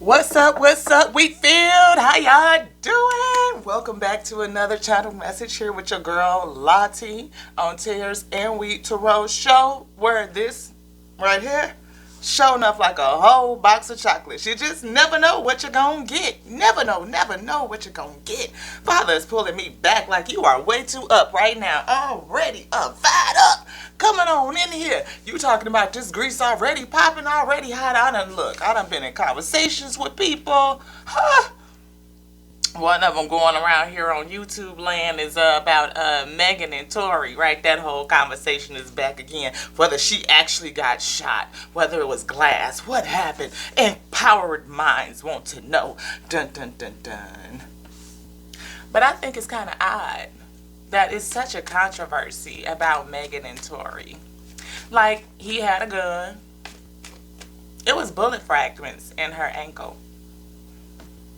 What's up? What's up, Wheatfield? How y'all doing? Welcome back to another channel message here with your girl Lottie on Tears and Wheat to Rose show, where this right here showing up like a whole box of chocolates. You just never know what you're gonna get. Never know what you're gonna get. Father is pulling me back like you are way too up right now. Already up, fired up. Coming on in here. You talking about this grease already popping, already hot. I done been in conversations with people. Huh? One of them going around here on YouTube land is about Meghan and Tory, right? That whole conversation is back again. Whether she actually got shot, whether it was glass, what happened. Empowered minds want to know. Dun dun dun dun. But I think it's kind of odd that it's such a controversy about Meghan and Tory. Like, he had a gun. It was bullet fragments in her ankle.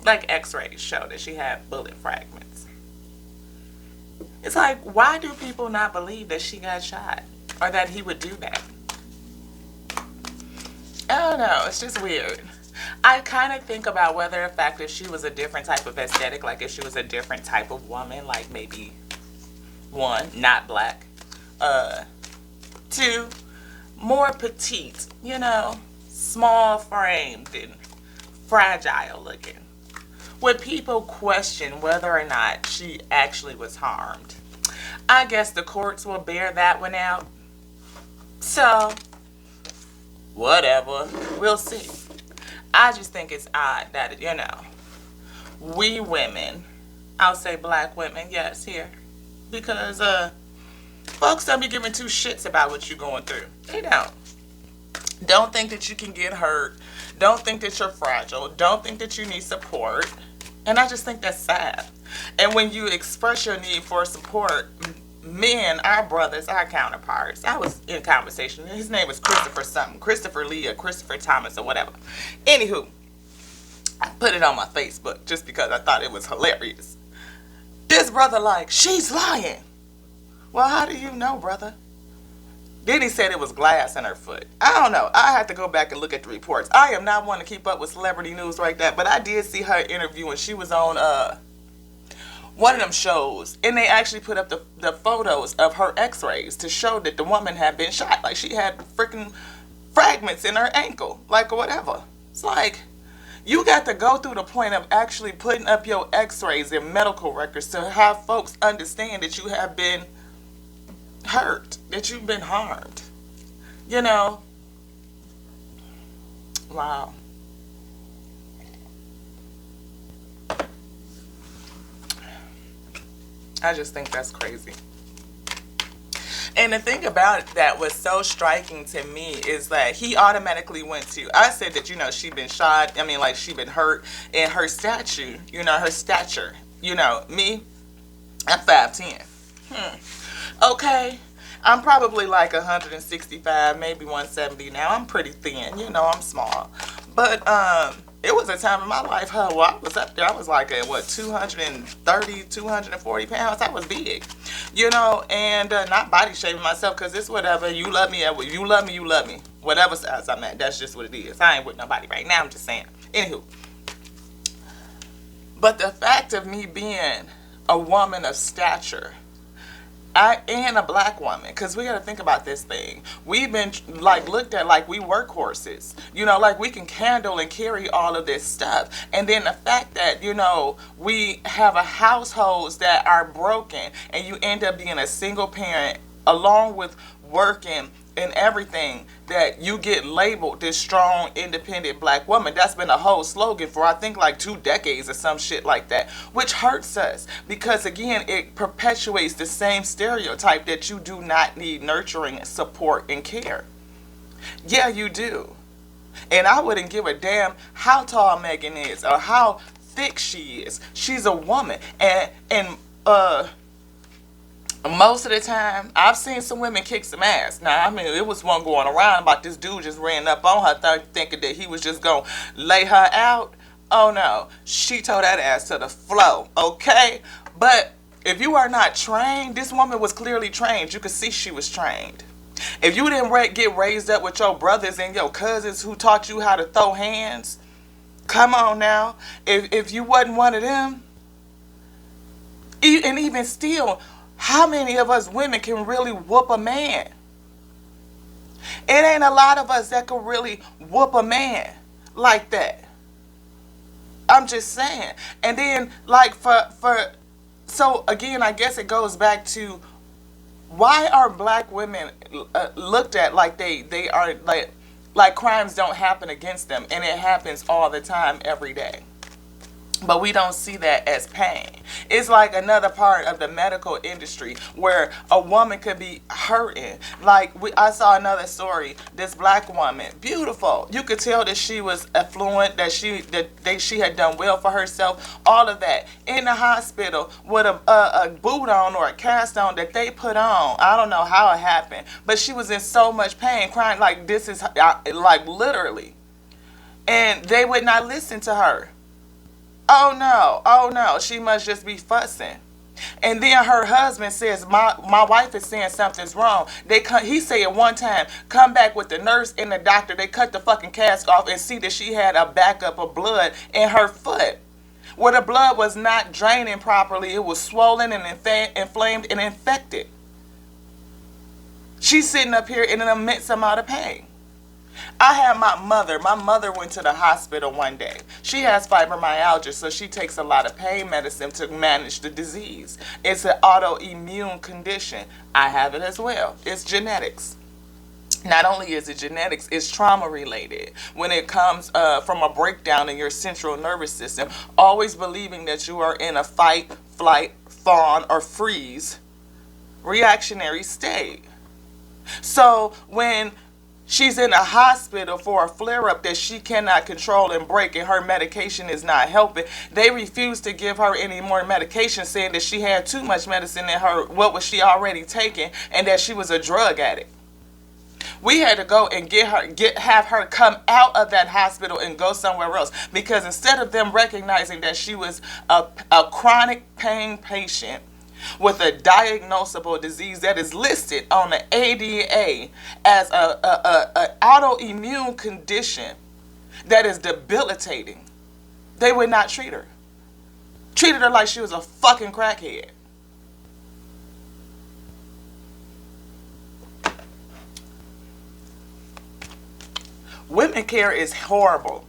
Like, x-rays show that she had bullet fragments. It's like, why do people not believe that she got shot? Or that he would do that? I don't know. It's just weird. I kind of think about whether, in fact, if she was a different type of aesthetic, like if she was a different type of woman, like maybe, one, not black. Two, more petite, small framed and fragile looking. Would people question whether or not she actually was harmed? I guess the courts will bear that one out. So, whatever. We'll see. I just think it's odd that, we women, I'll say black women, yes, here. Because, folks don't be giving two shits about what you're going through. They don't. Don't think that you can get hurt. Don't think that you're fragile. Don't think that you need support. And I just think that's sad. And when you express your need for support, men, our brothers, our counterparts. I was in conversation. His name was Christopher something. Christopher Lee or Christopher Thomas or whatever. Anywho, I put it on my Facebook just because I thought it was hilarious. This brother like, she's lying. Well, how do you know, brother? Then he said it was glass in her foot. I don't know. I have to go back and look at the reports. I am not one to keep up with celebrity news like that, but I did see her interview when she was on one of them shows, and they actually put up the photos of her x-rays to show that the woman had been shot. Like, she had freaking fragments in her ankle, like, or whatever. It's like, you got to go through the point of actually putting up your x-rays and medical records to have folks understand that you have been hurt, that you've been harmed. Wow. I just think that's crazy. And the thing about it that was so striking to me is that he automatically went to, I said that, she'd been shot, like she'd been hurt, and her stature, her stature, me, I'm 5'10". Okay, I'm probably like 165, maybe 170 now. I'm pretty thin, I'm small. But it was a time in my life, I was up there. I was like, 230, 240 pounds. I was big, and not body shaming myself, because it's whatever. You love me, you love me, you love me. Whatever size I'm at, that's just what it is. I ain't with nobody right now, I'm just saying. Anywho. But the fact of me being a woman of stature, and a black woman, because we got to think about this thing. We've been looked at like we workhorses, like we can handle and carry all of this stuff. And then the fact that, we have a households that are broken, and you end up being a single parent along with working and everything, that you get labeled this strong, independent black woman. That's been a whole slogan for, I think, like 2 decades or some shit like that, which hurts us because, again, it perpetuates the same stereotype that you do not need nurturing, support, and care. Yeah, you do. And I wouldn't give a damn how tall Meghan is or how thick she is. She's a woman. And most of the time, I've seen some women kick some ass. Now, it was one going around about this dude just ran up on her thinking that he was just going to lay her out. Oh, no. She tore that ass to the floor, okay? But if you are not trained, this woman was clearly trained. You could see she was trained. If you didn't get raised up with your brothers and your cousins who taught you how to throw hands, Come on now. If you wasn't one of them, and even still, how many of us women can really whoop a man? It ain't a lot of us that can really whoop a man like that. I'm just saying. And then, like, so again, I guess it goes back to, why are black women looked at like they are like crimes don't happen against them, and it happens all the time, every day. But we don't see that as pain. It's like another part of the medical industry where a woman could be hurting. Like, I saw another story. This black woman, beautiful. You could tell that she was affluent, that she had done well for herself. All of that in the hospital with a boot on or a cast on that they put on. I don't know how it happened, but she was in so much pain, crying like this is like literally, and they would not listen to her. Oh no, she must just be fussing. And then her husband says, my wife is saying something's wrong. He said one time, come back with the nurse and the doctor. They cut the fucking cast off and see that she had a backup of blood in her foot, where the blood was not draining properly. It was swollen and inflamed and infected. She's sitting up here in an immense amount of pain. I had my mother went to the hospital one day. She has fibromyalgia, so she takes a lot of pain medicine to manage the disease. It's an autoimmune condition. I have it as well. It's genetics. Not only is it genetics, it's trauma related. When it comes from a breakdown in your central nervous system, always believing that you are in a fight, flight, fawn, or freeze reactionary state. So when she's in a hospital for a flare-up that she cannot control and break, and her medication is not helping, they refuse to give her any more medication, saying that she had too much medicine in her, what was she already taking, and that she was a drug addict. We had to go and have her come out of that hospital and go somewhere else, because instead of them recognizing that she was a chronic pain patient with a diagnosable disease that is listed on the ADA as a autoimmune condition that is debilitating, they would not treat her. Treated her like she was a fucking crackhead. Women care is horrible.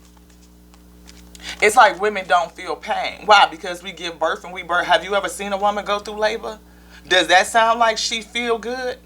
It's like women don't feel pain. Why? Because we give birth and we birth. Have you ever seen a woman go through labor? Does that sound like she feel good?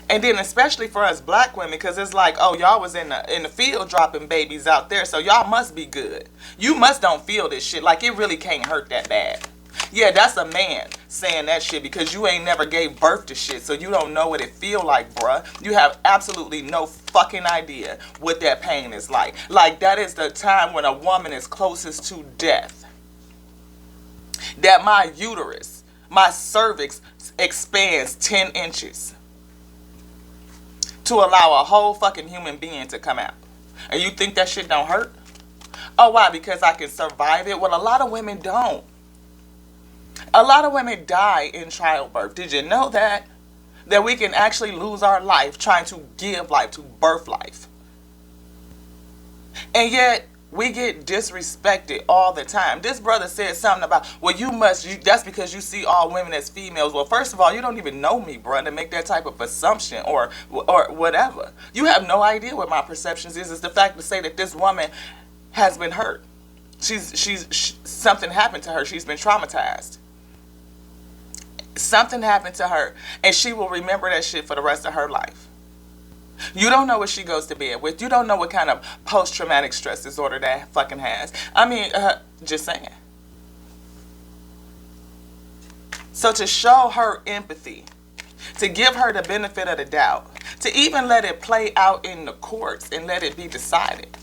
And then especially for us black women, because it's like, oh, y'all was in the field dropping babies out there, so y'all must be good. You must don't feel this shit. Like, it really can't hurt that bad. Yeah, that's a man saying that shit, because you ain't never gave birth to shit, so you don't know what it feel like, bruh. You have absolutely no fucking idea what that pain is like. Like, that is the time when a woman is closest to death. That my uterus, my cervix expands 10 inches to allow a whole fucking human being to come out. And you think that shit don't hurt? Oh, why? Because I can survive it? Well, a lot of women don't. A lot of women die in childbirth. Did you know that? That we can actually lose our life trying to give life, to birth life. And yet, we get disrespected all the time. This brother said something about, well, that's because you see all women as females. Well, first of all, you don't even know me, bro, to make that type of assumption or whatever. You have no idea what my perceptions is. It's the fact to say that this woman has been hurt. Something happened to her. She's been traumatized. Something happened to her, and she will remember that shit for the rest of her life. You don't know what she goes to bed with. You don't know what kind of post-traumatic stress disorder that fucking has. I mean, just saying. So to show her empathy, to give her the benefit of the doubt, to even let it play out in the courts and let it be decided,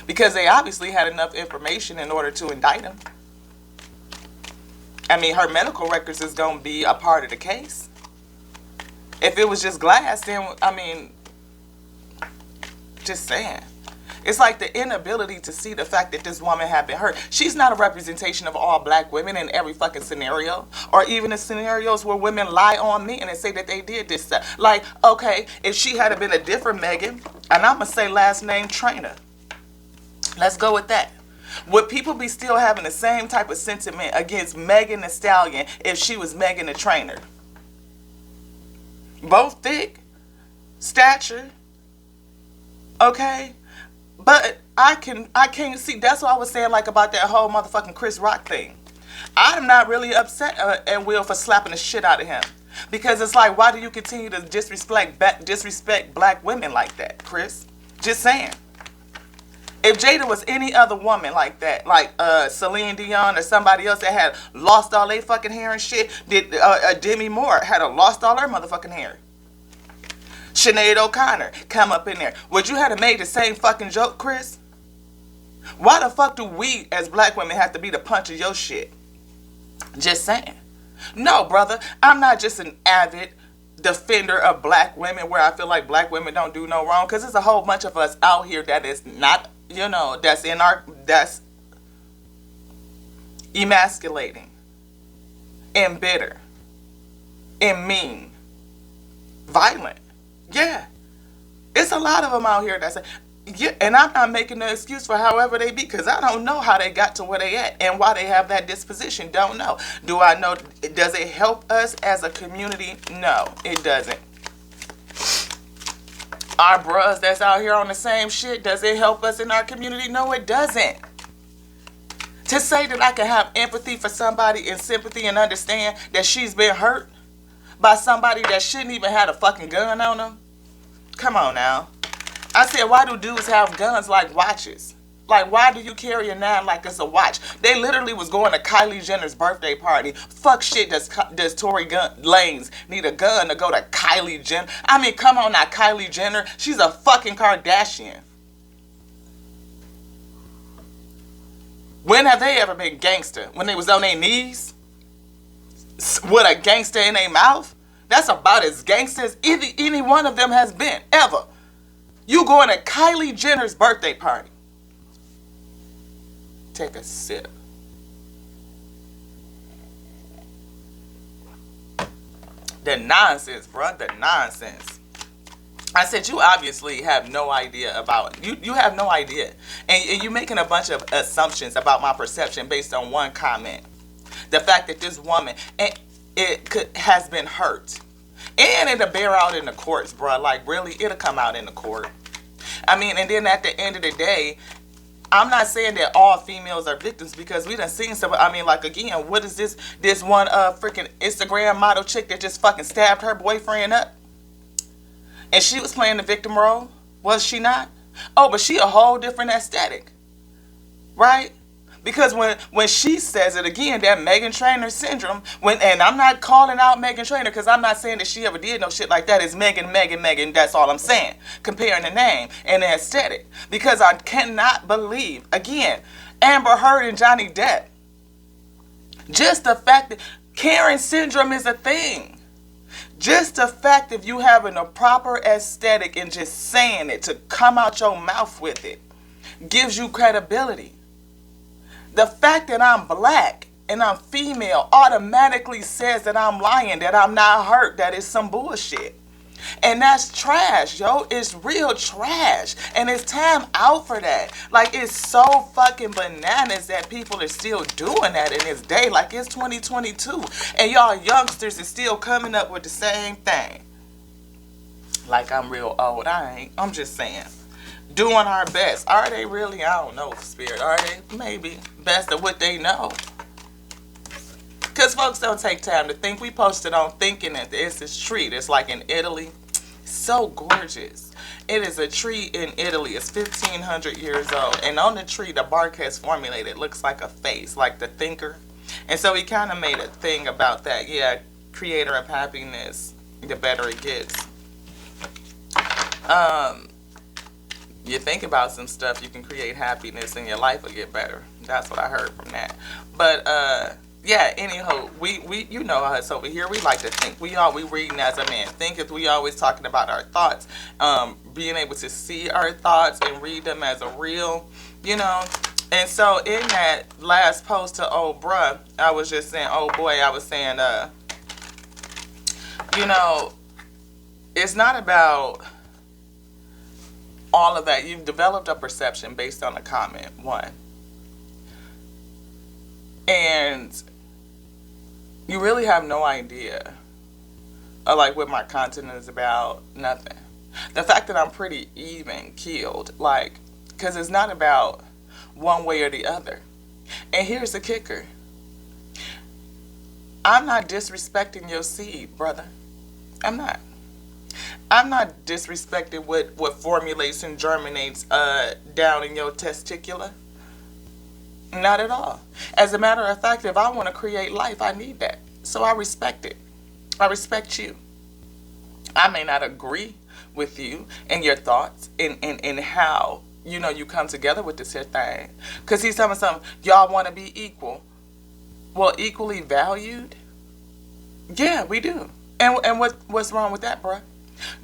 because they obviously had enough information in order to indict him. I mean, her medical records is going to be a part of the case. If it was just glass, then, I mean, just saying. It's like the inability to see the fact that this woman had been hurt. She's not a representation of all black women in every fucking scenario, or even in scenarios where women lie on men and say that they did this stuff. Like, okay, if she had been a different Meghan, and I'm gonna say last name Trainer, let's go with that. Would people be still having the same type of sentiment against Megan Thee Stallion if she was Megan the Trainer? Both thick, stature, okay? But I can't see. That's what I was saying, like, about that whole motherfucking Chris Rock thing. I'm not really upset at Will for slapping the shit out of him. Because it's like, why do you continue to disrespect black women like that, Chris? Just saying. If Jada was any other woman like that, like Celine Dion or somebody else that had lost all their fucking hair and shit, Demi Moore had lost all her motherfucking hair. Sinead O'Connor come up in there. Would you have made the same fucking joke, Chris? Why the fuck do we as black women have to be the punch of your shit? Just saying. No, brother, I'm not just an avid defender of black women where I feel like black women don't do no wrong, because there's a whole bunch of us out here that is not, that's emasculating and bitter and mean, violent. Yeah, it's a lot of them out here that's, yeah, and I'm not making no excuse for however they be, because I don't know how they got to where they at and why they have that disposition. Don't know. Do I know? Does it help us as a community? No, it doesn't. Our bros that's out here on the same shit, does it help us in our community? No, it doesn't. To say that I can have empathy for somebody and sympathy and understand that she's been hurt by somebody that shouldn't even have a fucking gun on them? Come on now. I said, why do dudes have guns like watches? Like, why do you carry a 9 like it's a watch? They literally was going to Kylie Jenner's birthday party. Fuck shit, does Tory Lanez need a gun to go to Kylie Jenner? I mean, come on now, Kylie Jenner. She's a fucking Kardashian. When have they ever been gangster? When they was on their knees? With a gangster in their mouth? That's about as gangster as any one of them has been, ever. You going to Kylie Jenner's birthday party. Take a sip. The nonsense, bro. The nonsense. I said, you obviously have no idea about it. You have no idea. And you're making a bunch of assumptions about my perception based on one comment. The fact that this woman has been hurt. And it'll bear out in the courts, bro. Like, really, it'll come out in the court. I mean, and then at the end of the day, I'm not saying that all females are victims, because we done seen some. I mean, like, again, what is this one freaking Instagram model chick that just fucking stabbed her boyfriend up? And she was playing the victim role, was she not? Oh, but she a whole different aesthetic, right? Because when she says it again, that Meghan Trainor syndrome, and I'm not calling out Meghan Trainor, because I'm not saying that she ever did no shit like that. It's Meghan, that's all I'm saying. Comparing the name and the aesthetic. Because I cannot believe, again, Amber Heard and Johnny Depp. Just the fact that Karen syndrome is a thing. Just the fact of you having a proper aesthetic and just saying it, to come out your mouth with it, gives you credibility. The fact that I'm black and I'm female automatically says that I'm lying, that I'm not hurt, that it's some bullshit. And that's trash, yo. It's real trash. And it's time out for that. Like, it's so fucking bananas that people are still doing that in this day. Like, it's 2022. And y'all youngsters is still coming up with the same thing. Like, I'm real old. I ain't. I'm just saying. Doing our best. Are they really? I don't know, Spirit. Are they? Maybe. Best of what they know. Because folks don't take time to think. We posted on thinking that it's this tree that's like in Italy. So gorgeous. It is a tree in Italy. It's 1,500 years old. And on the tree, the bark has formulated. It looks like a face, like the thinker. And so he kind of made a thing about that. Yeah, creator of happiness, the better it gets. You think about some stuff, you can create happiness and your life will get better. That's what I heard from that. But Yeah, anyhow, we you know us over here. We like to think. We reading as a man thinketh. We always talking about our thoughts, being able to see our thoughts and read them as a real, you know. And so in that last post to old bruh, I was just saying, oh boy, I was saying, you know, it's not about all of that. You've developed a perception based on a comment, one, and you really have no idea of like what my content is about. Nothing. The fact that I'm pretty even keeled, like, because it's not about one way or the other. And here's the kicker: I'm not disrespecting your seed, brother. I'm not. I'm not disrespecting what formulates and germinates down in your testicular. Not at all. As a matter of fact, if I want to create life, I need that. So I respect it. I respect you. I may not agree with you and your thoughts and how, you know, you come together with this here thing. Because he's telling me something, y'all want to be equal. Well, equally valued? Yeah, we do. And what's wrong with that, bruh?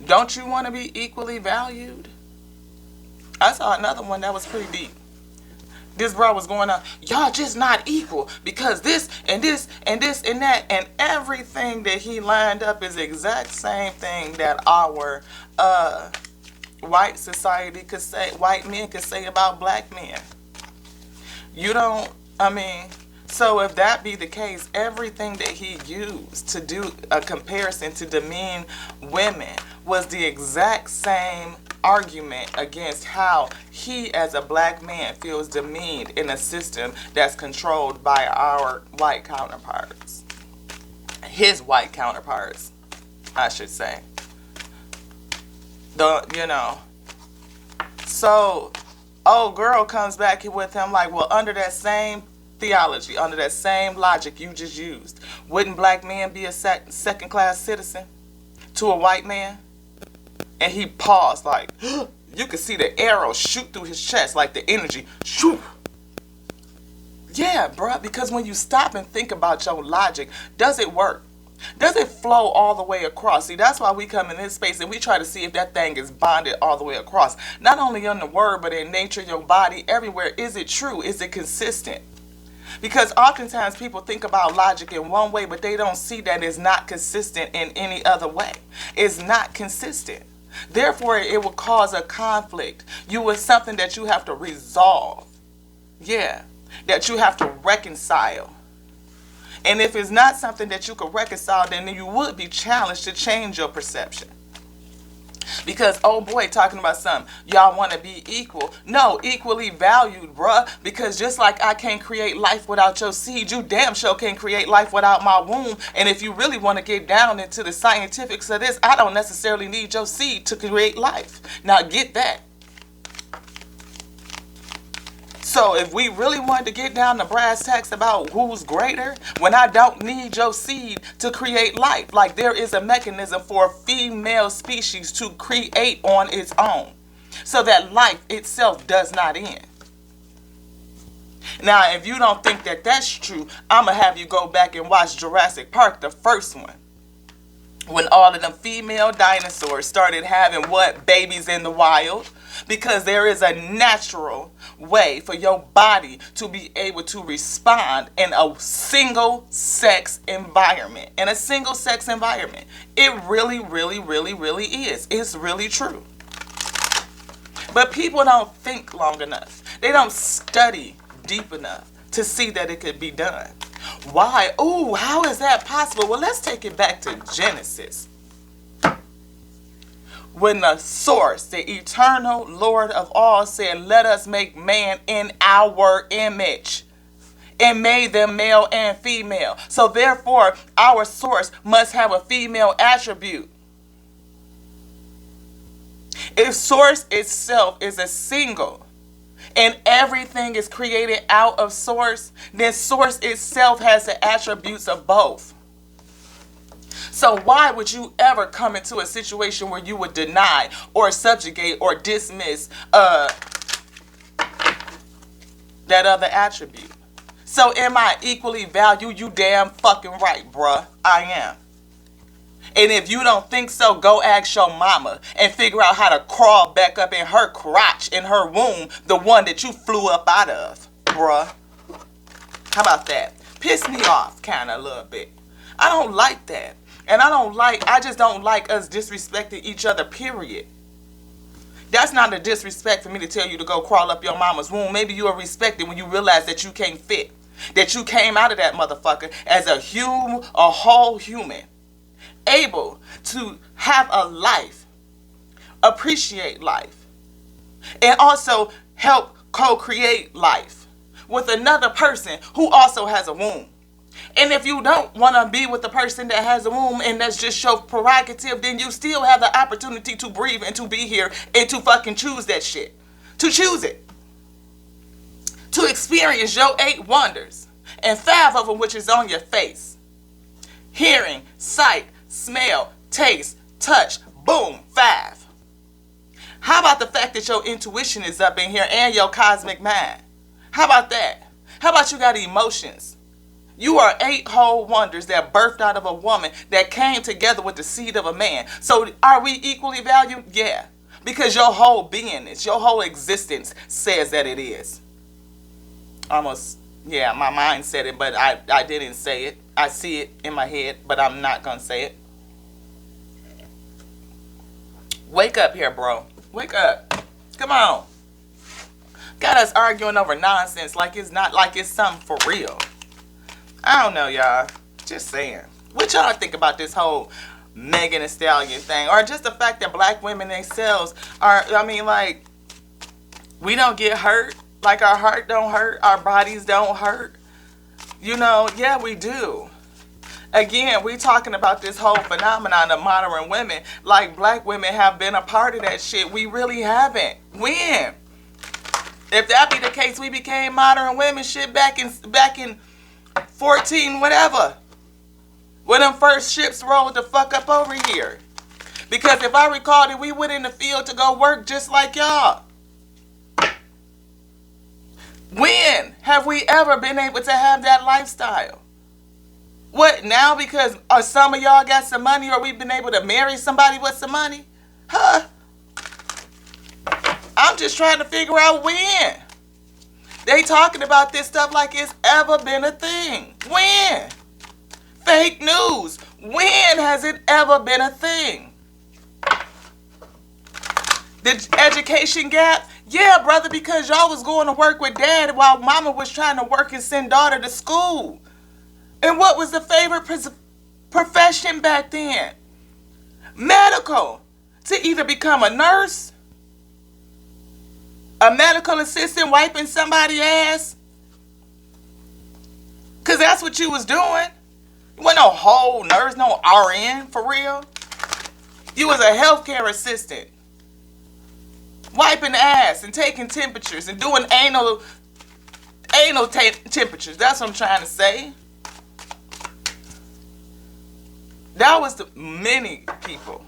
Don't you want to be equally valued? I saw another one that was pretty deep. This bro was going on, y'all just not equal because this and this and this and that, and everything that he lined up is the exact same thing that our white society could say, white men could say about black men. You don't, I mean, so if that be the case, everything that he used to do a comparison to demean women was the exact same argument against how he as a black man feels demeaned in a system that's controlled by our white counterparts. His white counterparts, I should say. You know. So, old girl comes back with him like, well, under that same theology, under that same logic you just used, wouldn't black men be a second-class citizen to a white man? And he paused like, you could see the arrow shoot through his chest, like the energy, shoot. Yeah, bruh, because when you stop and think about your logic, does it work? Does it flow all the way across? See, that's why we come in this space and we try to see if that thing is bonded all the way across. Not only in the word, but in nature, your body, everywhere. Is it true? Is it consistent? Because oftentimes people think about logic in one way, but they don't see that it's not consistent in any other way. It's not consistent. Therefore, it will cause a conflict. It's something that you have to resolve. Yeah, that you have to reconcile. And if it's not something that you could reconcile, then you would be challenged to change your perception. Because, oh boy, talking about something, y'all want to be equal. No, equally valued, bruh. Because just like I can't create life without your seed, you damn sure can't create life without my womb. And if you really want to get down into the scientifics of this, I don't necessarily need your seed to create life. Now get that. So if we really wanted to get down to brass tacks about who's greater, when I don't need your seed to create life, like there is a mechanism for a female species to create on its own, so that life itself does not end. Now, if you don't think that that's true, I'm going to have you go back and watch Jurassic Park, the first one. When all of them female dinosaurs started having what? Babies in the wild. Because there is a natural way for your body to be able to respond in a single sex environment. In a single sex environment. It really, really, really, really is. It's really true. But people don't think long enough. They don't study deep enough to see that it could be done. Why? Oh, how is that possible? Well, let's take it back to Genesis. When the source, the eternal Lord of all, said, let us make man in our image, and made them male and female. So therefore, our source must have a female attribute. If source itself is a single, and everything is created out of source, then source itself has the attributes of both. So why would you ever come into a situation where you would deny or subjugate or dismiss that other attribute? So am I equally valued? You damn fucking right, bruh. I am. And if you don't think so, go ask your mama and figure out how to crawl back up in her crotch, in her womb, the one that you flew up out of, bruh. How about that? Piss me off kind of a little bit. I don't like that. And I just don't like us disrespecting each other, period. That's not a disrespect for me to tell you to go crawl up your mama's womb. Maybe you are respected when you realize that you can't fit. That you came out of that motherfucker as a whole human. Able to have a life. Appreciate life. And also help co-create life with another person who also has a womb. And if you don't want to be with the person that has a womb and that's just your prerogative, then you still have the opportunity to breathe and to be here and to fucking choose that shit. To choose it. To experience your 8 wonders. And 5 of them which is on your face. Hearing, sight, smell, taste, touch. Boom, 5. How about the fact that your intuition is up in here and your cosmic mind? How about that? How about you got emotions? You are 8 whole wonders that birthed out of a woman that came together with the seed of a man. So are we equally valued? Yeah. Because your whole beingness, your whole existence says that it is. Almost, yeah, my mind said it, but I didn't say it. I see it in my head, but I'm not going to say it. Wake up here, bro. Wake up. Come on. Got us arguing over nonsense like it's something for real. I don't know, y'all. Just saying. What y'all think about this whole Meghan Thee Stallion thing? Or just the fact that black women themselves are, we don't get hurt. Like our heart don't hurt. Our bodies don't hurt. Yeah, we do. Again, we talking about this whole phenomenon of modern women. Like black women have been a part of that shit. We really haven't. When? If that be the case, we became modern women shit back in 14 whatever, when them first ships rolled the fuck up over here. Because if I recall that we went in the field to go work just like y'all. When have we ever been able to have that lifestyle? What, now because some of y'all got some money, or we've been able to marry somebody with some money? Huh? I'm just trying to figure out when. They talking about this stuff like it's ever been a thing. When? Fake news. When has it ever been a thing? The education gap? Yeah, brother, because y'all was going to work with dad while mama was trying to work and send daughter to school. And what was the favorite profession back then? Medical. To either become a nurse, a medical assistant wiping somebody's ass. Because that's what you was doing. You wasn't no whole nurse, no RN, for real. You was a healthcare assistant. Wiping ass and taking temperatures and doing anal temperatures. That's what I'm trying to say. That was the many people.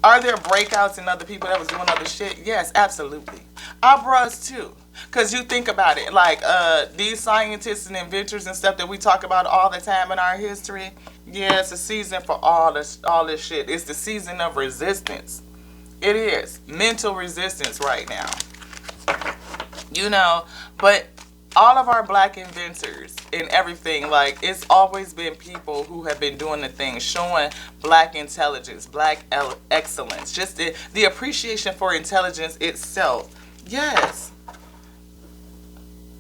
Are there breakouts and other people that was doing other shit? Yes, absolutely. Our bros too. Because you think about it, like these scientists and inventors and stuff that we talk about all the time in our history, yeah, it's a season for all this shit. It's the season of resistance. It is. Mental resistance right now. But all of our black inventors and everything, like, it's always been people who have been doing the things, showing black intelligence, black excellence, just the appreciation for intelligence itself. Yes.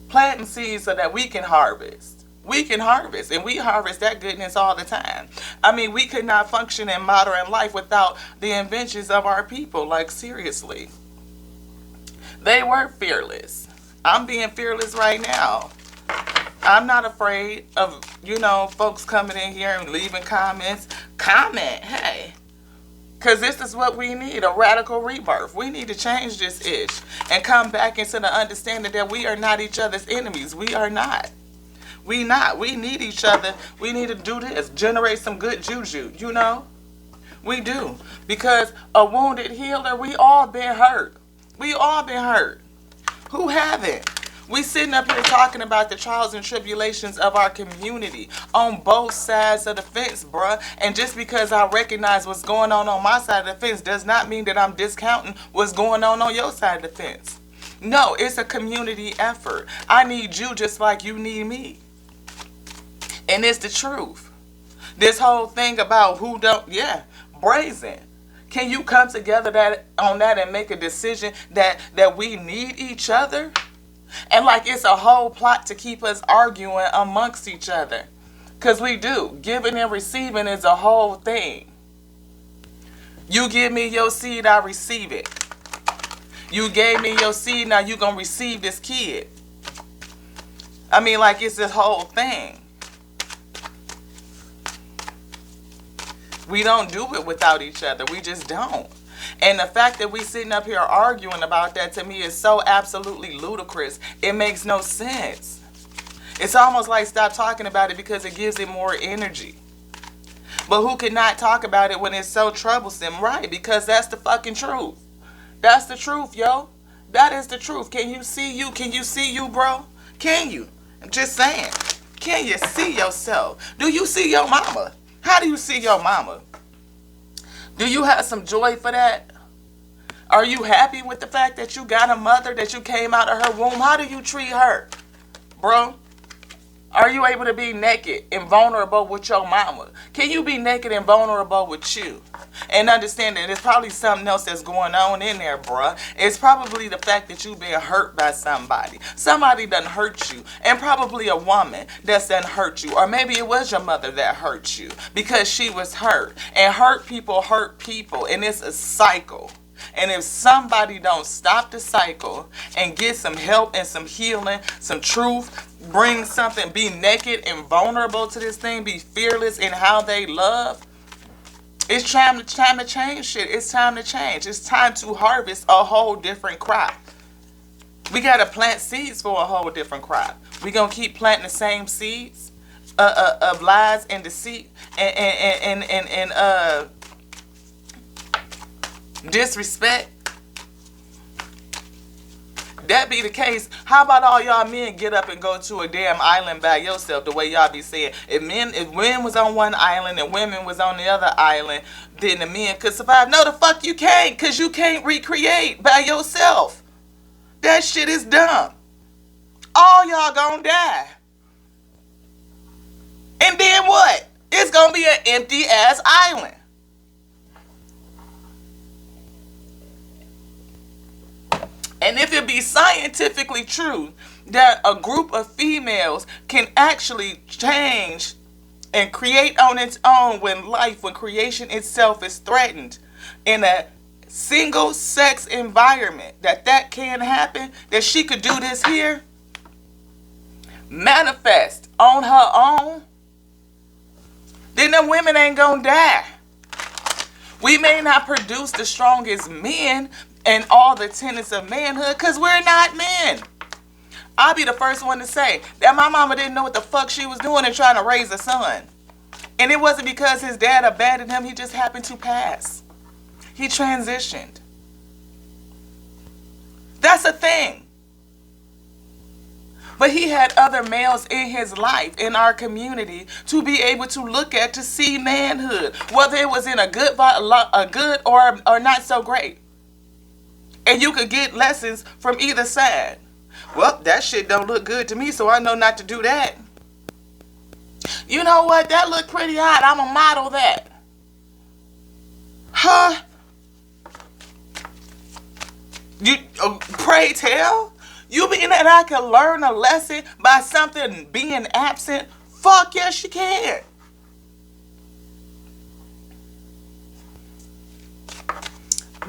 Planting seeds so that we can harvest. We can harvest, and we harvest that goodness all the time. We could not function in modern life without the inventions of our people, like, seriously. They were fearless. I'm being fearless right now. I'm not afraid of, folks coming in here and leaving comments. Comment, hey. Because this is what we need, a radical rebirth. We need to change this ish and come back into the understanding that we are not each other's enemies. We are not. We not. We need each other. We need to do this. Generate some good juju, We do. Because a wounded healer, we all been hurt. We all been hurt. Who haven't? We sitting up here talking about the trials and tribulations of our community on both sides of the fence, bruh. And just because I recognize what's going on my side of the fence does not mean that I'm discounting what's going on your side of the fence. No, it's a community effort. I need you just like you need me. And it's the truth. This whole thing about who don't, yeah, brazen. Can you come together on that and make a decision that we need each other? And like it's a whole plot to keep us arguing amongst each other. Because we do. Giving and receiving is a whole thing. You give me your seed, I receive it. You gave me your seed, now you gonna receive this kid. I mean, like it's this whole thing. We don't do it without each other. We just don't. And the fact that we sitting up here arguing about that to me is so absolutely ludicrous. It makes no sense. It's almost like stop talking about it because it gives it more energy. But who could not talk about it when it's so troublesome? Right, because that's the fucking truth. That's the truth, yo. That is the truth. Can you see you? Can you see you, bro? Can you? I'm just saying. Can you see yourself? Do you see your mama? How do you see your mama? Do you have some joy for that? Are you happy with the fact that you got a mother, that you came out of her womb? How do you treat her, bro? Are you able to be naked and vulnerable with your mama? Can you be naked and vulnerable with you? And understand that there's probably something else that's going on in there, bruh. It's probably the fact that you've been hurt by somebody. Somebody done hurt you. And probably a woman that's done hurt you. Or maybe it was your mother that hurt you because she was hurt. And hurt people. And it's a cycle. And if somebody don't stop the cycle and get some help and some healing, some truth, bring something, be naked and vulnerable to this thing, be fearless in how they love, it's time to change shit. It's time to change. It's time to harvest a whole different crop. We got to plant seeds for a whole different crop. We going to keep planting the same seeds of lies and deceit and disrespect. That be the case, how about all y'all men get up and go to a damn island by yourself, the way y'all be saying? If men was on one island and women was on the other island, then the men could survive. No, the fuck you can't, because you can't recreate by yourself. That shit is dumb. All y'all gonna die. And then what? It's gonna be an empty ass island. And if it be scientifically true that a group of females can actually change and create on its own when creation itself is threatened in a single sex environment, that can happen, that she could do this here, manifest on her own, then them women ain't gonna die. We may not produce the strongest men and all the tenets of manhood because we're not men. I'll be the first one to say that my mama didn't know what the fuck she was doing in trying to raise a son. And it wasn't because his dad abandoned him. He just happened to pass. He transitioned. That's a thing. But he had other males in his life, in our community, to be able to look at, to see manhood, whether it was in a good or not so great. And you could get lessons from either side. Well, that shit don't look good to me, so I know not to do that. You know what? That looked pretty hot. I'm going to model that. Huh? You pray tell? You mean that I can learn a lesson by something being absent? Fuck yes, you can.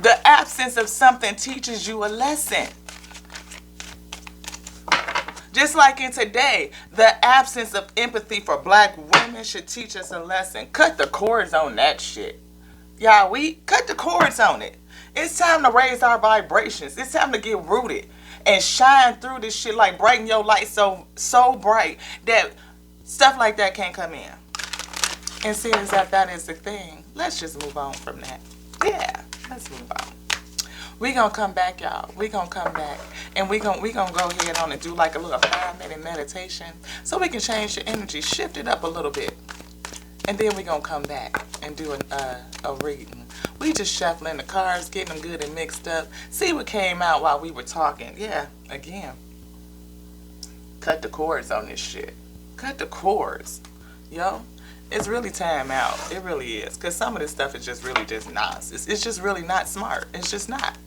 The absence of something teaches you a lesson. Just like in today, the absence of empathy for black women should teach us a lesson. Cut the cords on that shit. Y'all, we cut the cords on it. It's time to raise our vibrations. It's time to get rooted and shine through this shit, like brighten your light so bright that stuff like that can't come in. And seeing that is the thing, let's just move on from that. Yeah, let's move on. We gonna come back, y'all. We gonna come back, and we gonna go ahead on and do like a little 5-minute meditation, so we can change the energy, shift it up a little bit, and then we gonna come back and do a reading. We just shuffling the cards, getting them good and mixed up. See what came out while we were talking. Yeah, again, cut the cords on this shit. Cut the cords, yo. It's really time out. It really is. Because some of this stuff is just really just nonsense. It's just really not smart. It's just not.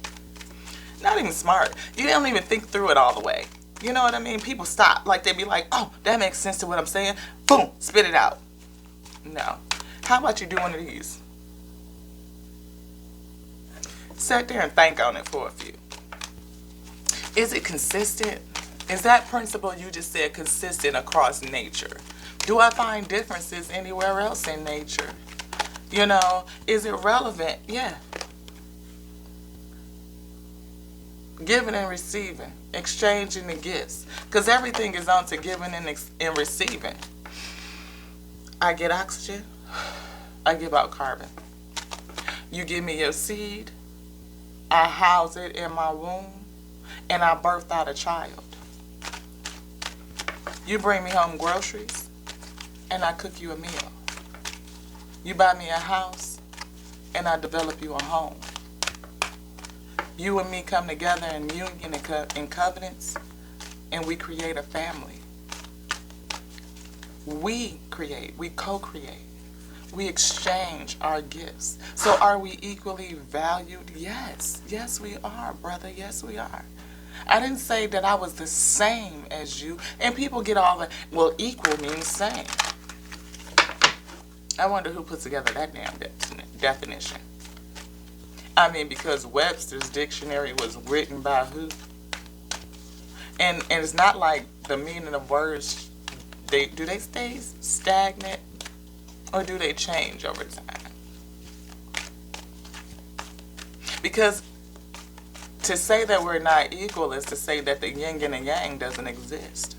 Not even smart. You don't even think through it all the way. You know what I mean? People stop. Like, they be like, oh, that makes sense to what I'm saying. Boom, spit it out. No. How about you do one of these? Sit there and think on it for a few. Is it consistent? Is that principle you just said consistent across nature? Do I find differences anywhere else in nature? You know, is it relevant? Yeah. Giving and receiving, exchanging the gifts. Because everything is on to giving and receiving. I get oxygen, I give out carbon. You give me your seed, I house it in my womb, and I birth out a child. You bring me home groceries, and I cook you a meal. You buy me a house, and I develop you a home. You and me come together in union and covenants, and we create a family. We create, we co-create. We exchange our gifts. So are we equally valued? Yes. Yes, we are, brother. Yes, we are. I didn't say that I was the same as you. And people get all the, well, equal means same. I wonder who put together that damn definition. I mean, because Webster's dictionary was written by who? And it's not like the meaning of words, do they stay stagnant or do they change over time? Because to say that we're not equal is to say that the yin and the yang doesn't exist.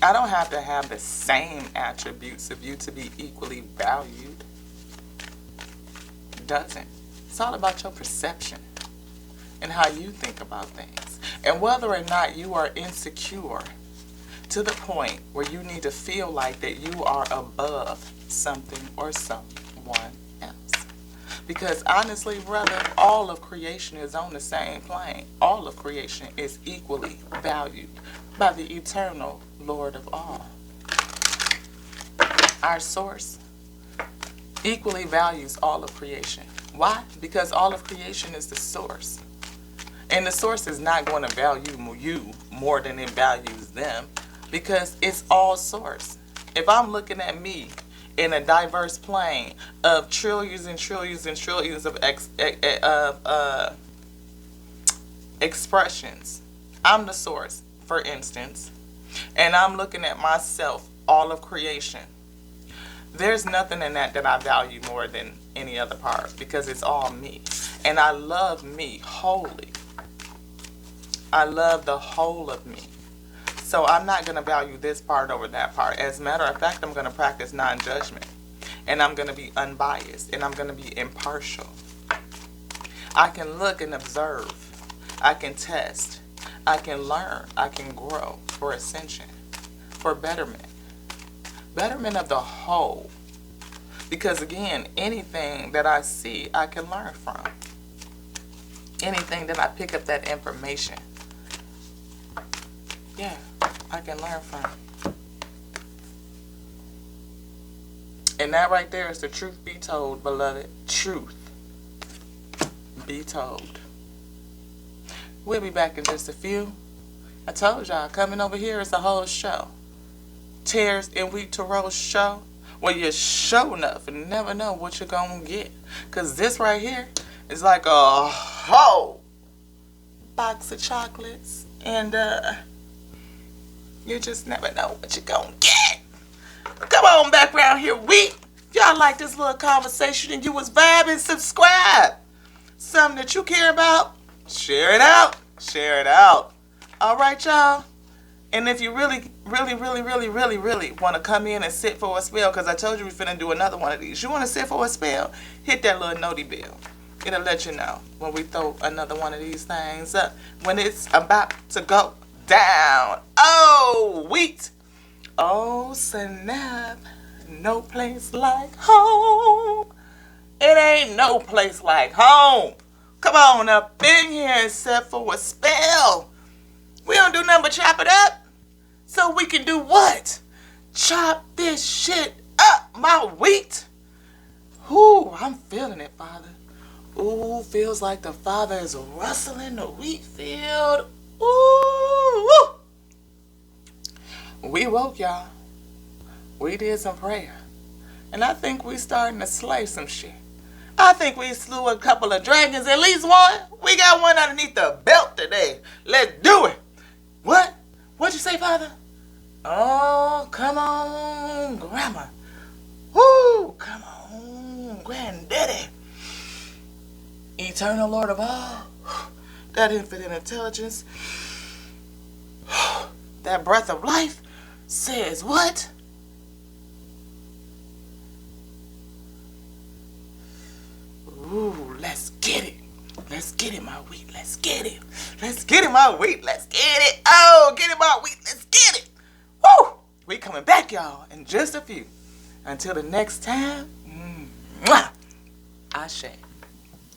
I don't have to have the same attributes of you to be equally valued. It doesn't. It's all about your perception and how you think about things. And whether or not you are insecure to the point where you need to feel like that you are above something or someone else. Because honestly, brother, all of creation is on the same plane. All of creation is equally valued by the eternal Lord of all. Our source equally values all of creation. Why? Because all of creation is the source. And the source is not going to value you more than it values them because it's all source. If I'm looking at me in a diverse plane of trillions and trillions and trillions of expressions, I'm the source, for instance, and I'm looking at myself, all of creation. There's nothing in that I value more than any other part because it's all me. And I love me wholly. I love the whole of me. So I'm not going to value this part over that part. As a matter of fact, I'm going to practice non-judgment. And I'm going to be unbiased. And I'm going to be impartial. I can look and observe. I can test. I can learn. I can grow for ascension. For betterment. Betterment of the whole. Because again, anything that I see, I can learn from. Anything that I pick up that information. Yeah, I can learn from. And that right there is the truth be told, beloved. Truth be told. We'll be back in just a few. I told y'all, coming over here is a whole show. Tears and Wheat to Roast show. Well, you're show enough and never know what you're going to get. Because this right here is like a whole box of chocolates. And, you just never know what you're going to get. Come on back around here, Wheat. If y'all like this little conversation and you was vibing, subscribe. Something that you care about, share it out. Share it out. All right, y'all. And if you really really want to come in and sit for a spell, because I told you we finna do another one of these. You want to sit for a spell? Hit that little noti bell. It'll let you know when we throw another one of these things up. When it's about to go down. Oh, wheat. Oh, snap. No place like home. It ain't no place like home. Come on up in here and set for a spell. We don't do nothing but chop it up. So we can do what? Chop this shit up, my wheat. Ooh, I'm feeling it, Father. Ooh, feels like the Father is rustling the wheat field. Ooh, woo. We woke, y'all. We did some prayer. And I think we starting to slay some shit. I think we slew a couple of dragons, at least one. We got one underneath the belt today. Let's do it. What? What'd you say, Father? Oh, come on, Grandma. Woo, come on, Granddaddy. Eternal Lord of all, that infinite intelligence, that breath of life says what? Ooh, let's get it. Let's get it, my wheat. Let's get it. Let's get it, my wheat. Let's get it. Oh, get it, my wheat. Let's get it. Woo! We coming back, y'all, in just a few. Until the next time, Ashe.